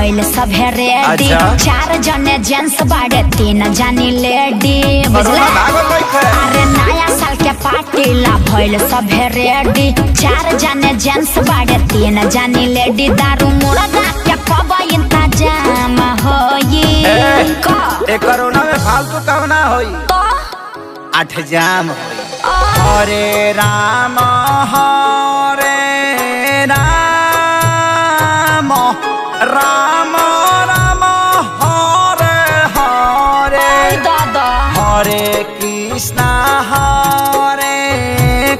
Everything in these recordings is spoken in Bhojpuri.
भइल सभे रेडी। 4 जने जेंट्स बाड़े 3 जानी लेडी। अरे नया साल के पार्टी ला भइल सभे रेडी। 4 जने जेंट्स बाड़े 3 जानी लेडी। दारू मुर्गा के कब इंतजाम होई? कोरोना में फालतू काम ना होई तो 8 जाम होई। हरे राम हरे राम राम राम हरे हरे। दादा हरे कृष्णा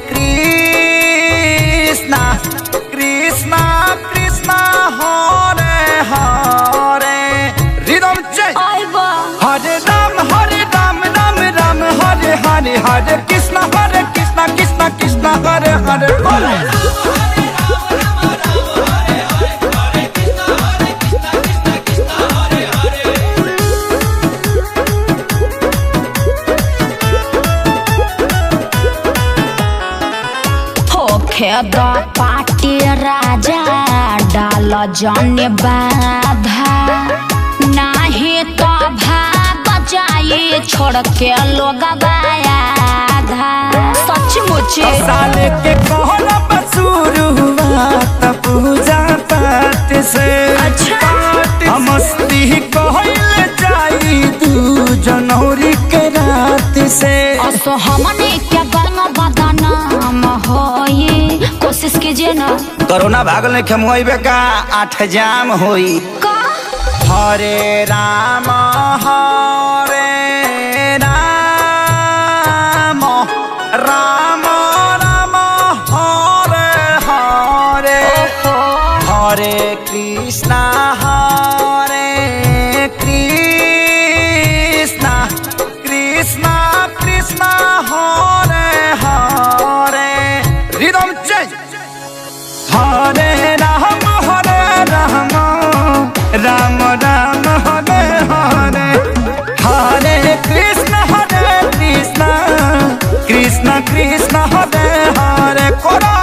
कृष्णा कृष्णा कृष्णा हरे हरे। Rhythm change. हरे राम राम राम हरे हरे। हरे कृष्णा कृष्णा कृष्णा हरे हरे हरे। खेद पार्टी राजा डाल जन बाधा। नहीं तो भाग जाए छोड़ के लोग आधा। सचमुच साल के कहना शुरुआत पूजा पाठ से। मस्ती कहल जाई 2 जनवरी के रात से। हमने क्या गाना बदनाम होई? कोशिश कीजिए ना। कोरोना भागल नहीं खमुआइबे का 8 जाम होई। हरे राम हरे राम राम राम हरे हरे। हरे कृष्णा कृष्णा कृष्णा हरे हरे। Rhythm change. हरे राम राम राम हरे हरे। हरे कृष्णा कृष्णा कृष्णा हरे हरे। कोरा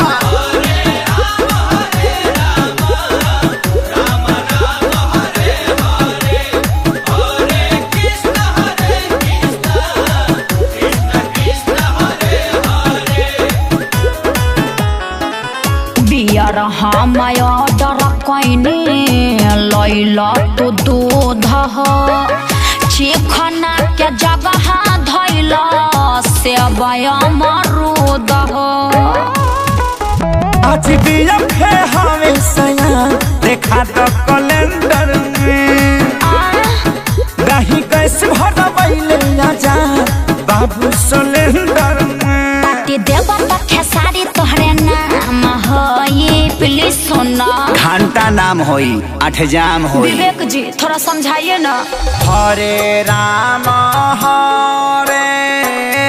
हम ऑर्डर कैने लैला तो दूध चिखना के जगह धैल सेब अमरूद। आज दिया है हमेशा देखा तो कैलेंडर में। दही कैसे भरा बैले जा बाबू सिलेंडर में। देव खेसारी तोहरे नाम होई प्लीज सुना। घंटा नाम होई 8 जाम होई। विवेक जी थोड़ा समझाइए ना। हरे राम हरे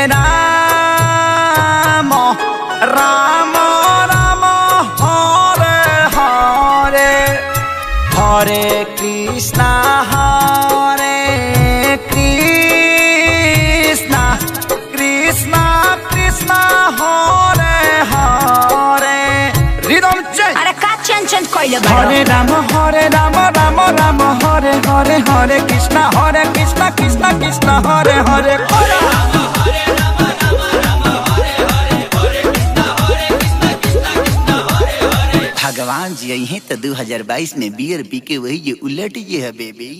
राम राम राम हरे हरे। हरे कृष्णा कृष्णा कृष्णा हरे हरे। Rhythm change. अरे का चेंज कइले बा? हरे राम राम राम हरे हरे। हरे कृष्णा कृष्णा कृष्णा हरे हरे। भगवान जी यही तो 2022 में बियर पी के वही ये उलट ये है बेबी।